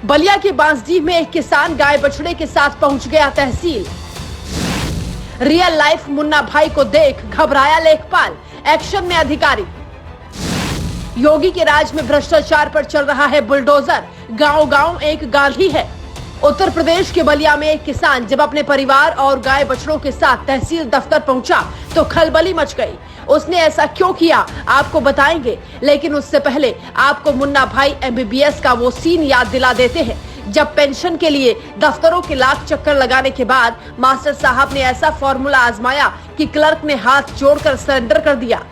बलिया के बांसडीह में एक किसान गाय बछड़े के साथ पहुंच गया तहसील। रियल लाइफ मुन्ना भाई को देख घबराया लेखपाल, एक्शन में अधिकारी। योगी के राज में भ्रष्टाचार पर चल रहा है बुलडोजर, गांव-गांव एक गांधी है। उत्तर प्रदेश के बलिया में एक किसान जब अपने परिवार और गाय बछड़ों के साथ तहसील दफ्तर पहुंचा तो खलबली मच गई। उसने ऐसा क्यों किया आपको बताएंगे, लेकिन उससे पहले आपको मुन्ना भाई MBBS का वो सीन याद दिला देते हैं जब पेंशन के लिए दफ्तरों के लाख चक्कर लगाने के बाद मास्टर साहब ने ऐसा फॉर्मूला आजमाया कि क्लर्क ने हाथ जोड़कर सरेंडर कर दिया।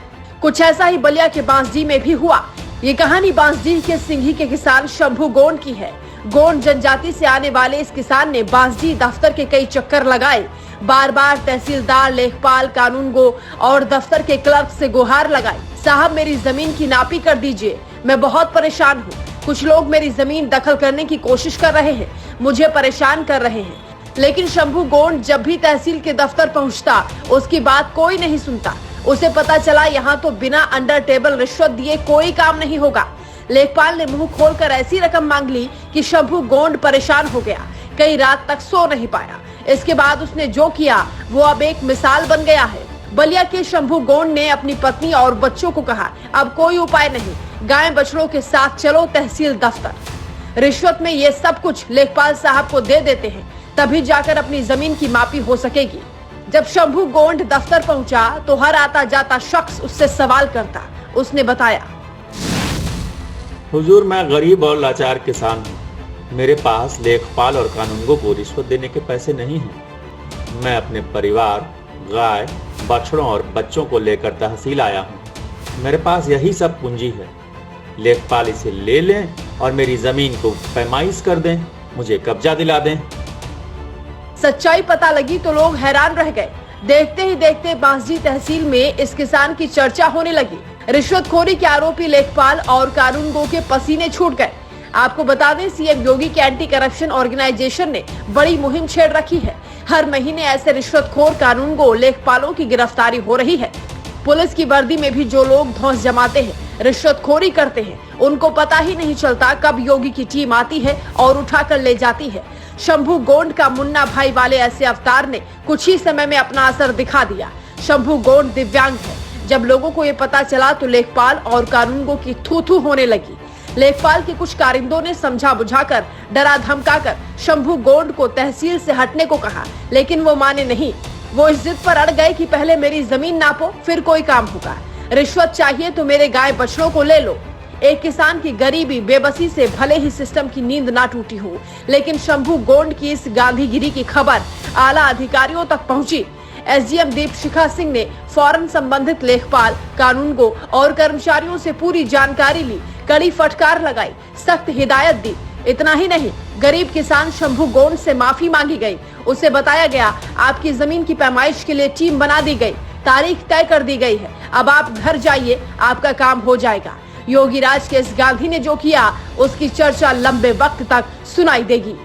कुछ ऐसा ही बलिया के बांसडीह में भी हुआ। ये कहानी बांसडीह के सिंघी के किसान शंभू गोंड की है। गोंड जनजाति से आने वाले इस किसान ने बांसडीह दफ्तर के कई चक्कर लगाए, बार बार तहसीलदार, लेखपाल, कानूनगो और दफ्तर के क्लर्क से गुहार लगाई, साहब मेरी जमीन की नापी कर दीजिए, मैं बहुत परेशान हूँ। कुछ लोग मेरी जमीन दखल करने की कोशिश कर रहे हैं, मुझे परेशान कर रहे हैं। लेकिन शंभू गोंड जब भी तहसील के दफ्तर पहुँचता उसकी बात कोई नहीं सुनता। उसे पता चला यहाँ तो बिना अंडर टेबल रिश्वत दिए कोई काम नहीं होगा। लेखपाल ने मुंह खोलकर ऐसी रकम मांग ली कि शंभू गोंड परेशान हो गया, कई रात तक सो नहीं पाया। इसके बाद उसने जो किया वो अब एक मिसाल बन गया है। बलिया के शंभू गोंड ने अपनी पत्नी और बच्चों को कहा, अब कोई उपाय नहीं, गाय बछड़ों के साथ चलो तहसील दफ्तर। रिश्वत में ये सब कुछ लेखपाल साहब को दे देते हैं, तभी जाकर अपनी जमीन की मापी हो सकेगी। जब शंभू गोंड दफ्तर पहुंचा तो हर आता जाता शख्स उससे सवाल करता। उसने बताया, हुजूर, मैं गरीब और लाचार किसान हूँ। मेरे पास लेखपाल और कानूनगो को रिश्वत देने के पैसे नहीं हैं। मैं अपने परिवार, गाय, बछड़ों और बच्चों को लेकर तहसील आया हूँ। मेरे पास यही सब पूंजी है। लेखपाल इसे ले लें और मेरी जमीन को पैमाइश कर दें, मुझे कब्जा दिला दें। सच्चाई पता लगी तो लोग हैरान रह गए। देखते ही देखते बांसडीह तहसील में इस किसान की चर्चा होने लगी। रिश्वतखोरी के आरोपी लेखपाल और कानूनगो के पसीने छूट गए। आपको बता दें, सीएम योगी के एंटी करप्शन ऑर्गेनाइजेशन ने बड़ी मुहिम छेड़ रखी है। हर महीने ऐसे रिश्वतखोर कानूनगो लेखपालों की गिरफ्तारी हो रही है। पुलिस की वर्दी में भी जो लोग धौंस जमाते हैं, रिश्वतखोरी करते हैं, उनको पता ही नहीं चलता कब योगी की टीम आती है और उठाकर ले जाती है। शंभू गोंड का मुन्ना भाई वाले ऐसे अवतार ने कुछ ही समय में अपना असर दिखा दिया। शंभू गोंड दिव्यांग है। जब लोगों को ये पता चला तो लेखपाल और कानूनगो की थू-थू होने लगी। लेखपाल के कुछ कारिंदों ने समझा बुझाकर, डरा धमकाकर शंभू गोंड को तहसील से हटने को कहा, लेकिन वो माने नहीं। वो इस जिद पर अड़ गए कि पहले मेरी जमीन नापो, फिर कोई काम होगा। रिश्वत चाहिए तो मेरे गाय बछड़ों को ले लो। एक किसान की गरीबी, बेबसी से भले ही सिस्टम की नींद ना टूटी हो, लेकिन शंभू गोंड की इस गांधीगिरी की खबर आला अधिकारियों तक पहुंची। SDM दीपशिखा सिंह ने फौरन संबंधित लेखपाल, कानूनगो और कर्मचारियों से पूरी जानकारी ली, कड़ी फटकार लगाई, सख्त हिदायत दी। इतना ही नहीं, गरीब किसान शंभू गोंड से माफी मांगी गई। उसे बताया गया, आपकी जमीन की पैमाइश के लिए टीम बना दी गई, तारीख तय कर दी गई है, अब आप घर जाइए, आपका काम हो जाएगा। योगी राज के इस गांधी ने जो किया उसकी चर्चा लंबे वक्त तक सुनाई देगी।